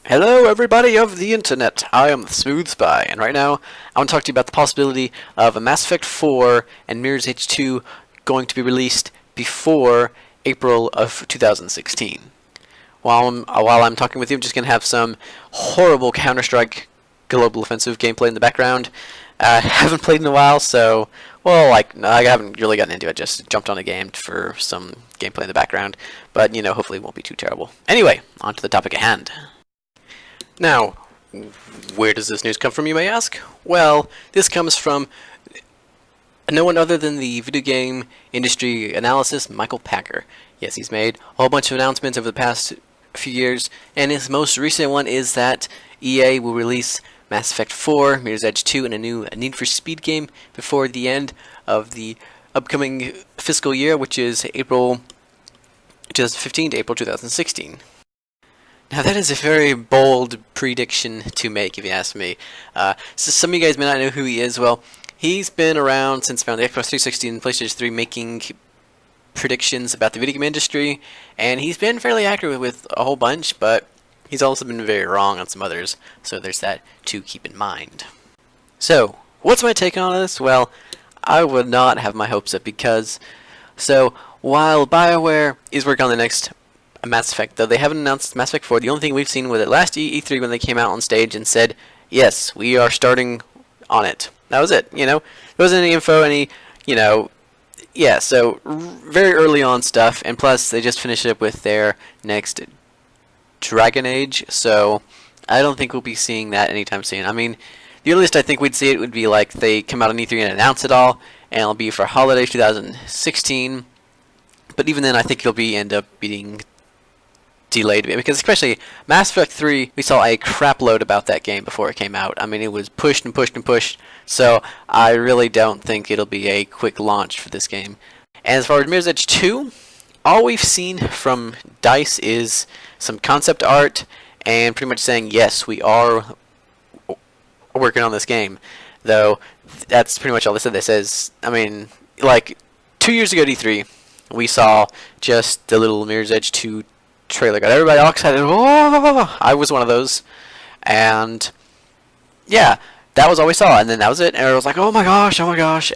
Hello everybody of the internet, I am TheSmooth Spy, and right now I want to talk to you about the possibility of a Mass Effect 4 and Mirror's Edge 2 going to be released before April of 2016. While I'm talking with you, I'm just going to have some horrible Counter-Strike Global Offensive gameplay in the background. I haven't played in a while, so, I haven't really gotten into it, just jumped on a game for some gameplay in the background, but, hopefully it won't be too terrible. Anyway, on to the topic at hand. Now, where does this news come from, you may ask? Well, this comes from no one other than the video game industry analyst, Michael Pachter. Yes, he's made a whole bunch of announcements over the past few years, and his most recent one is that EA will release Mass Effect 4, Mirror's Edge 2, and a new Need for Speed game before the end of the upcoming fiscal year, which is April 2015 to April 2016. Now that is a very bold prediction to make, if you ask me. So some of you guys may not know who he is. Well, he's been around since around the Xbox 360 and PlayStation 3 making predictions about the video game industry, and he's been fairly accurate with a whole bunch, but he's also been very wrong on some others, so there's that to keep in mind. So, what's my take on this? Well, I would not have my hopes up because, while BioWare is working on the next Mass Effect, though they haven't announced Mass Effect 4, the only thing we've seen with it last E3 when they came out on stage and said, yes, we are starting on it. That was it, There wasn't any info, so very early on stuff, and plus they just finished up with their next Dragon Age, so I don't think we'll be seeing that anytime soon. I mean, the earliest I think we'd see it would be like they come out on E3 and announce it all, and it'll be for holiday 2016, but even then I think it'll end up being delayed, because especially Mass Effect 3, we saw a crap load about that game before it came out. I mean, it was pushed and pushed and pushed, so I really don't think it'll be a quick launch for this game. And as far as Mirror's Edge 2, all we've seen from DICE is some concept art and pretty much saying, yes, we are working on this game. Though, that's pretty much all they said. They says, I mean, like, 2 years ago at E3, we saw just the little Mirror's Edge 2 trailer, got everybody all excited. Whoa! I was one of those, and yeah, that was all we saw, and then that was it. And it was like, oh my gosh,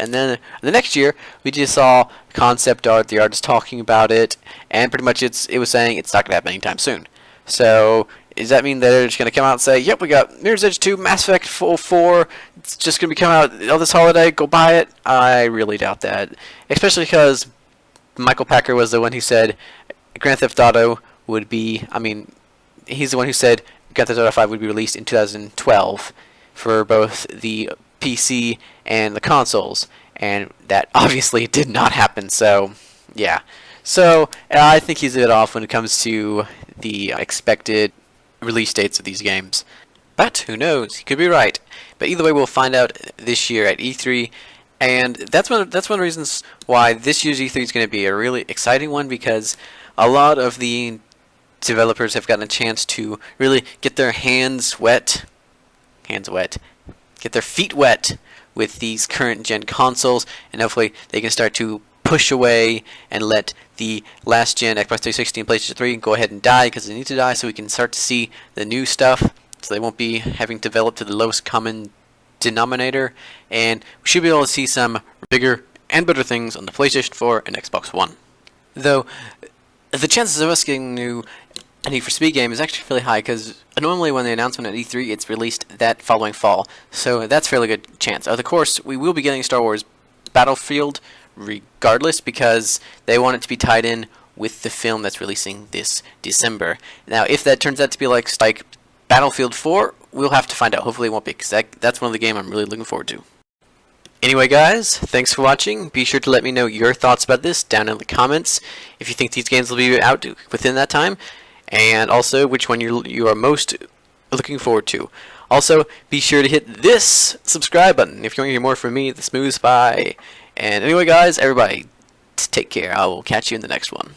and then the next year we just saw concept art, the artist talking about it, and pretty much it was saying it's not gonna happen anytime soon. So does that mean that they're just gonna come out and say, yep, we got Mirror's Edge 2, Mass Effect 4, it's just gonna be coming out this holiday, go buy it? I really doubt that, especially because Michael Pachter was the one who said Grand Theft Auto would be, he's the one who said Grand Theft Auto 5 would be released in 2012 for both the PC and the consoles, and that obviously did not happen, so yeah. So I think he's a bit off when it comes to the expected release dates of these games. But who knows, he could be right. But either way, we'll find out this year at E3, and that's one of the reasons why this year's E3 is going to be a really exciting one, because a lot of the developers have gotten a chance to really get their get their feet wet with these current gen consoles, and hopefully they can start to push away and let the last gen Xbox 360 and PlayStation 3 go ahead and die, because they need to die, so we can start to see the new stuff, so they won't be having to develop to the lowest common denominator, and we should be able to see some bigger and better things on the PlayStation 4 and Xbox One. Though the chances of us getting a Need for Speed game is actually fairly high, because normally when they announce one at E3, it's released that following fall. So that's a fairly good chance. Of course, we will be getting Star Wars Battlefield regardless, because they want it to be tied in with the film that's releasing this December. Now, if that turns out to be like Battlefield 4, we'll have to find out. Hopefully it won't be, because that's one of the games I'm really looking forward to. Anyway guys, thanks for watching. Be sure to let me know your thoughts about this down in the comments, if you think these games will be out within that time, and also which one you are most looking forward to. Also, be sure to hit this subscribe button if you want to hear more from me, TheSmooth Spy. And anyway guys, everybody, take care. I will catch you in the next one.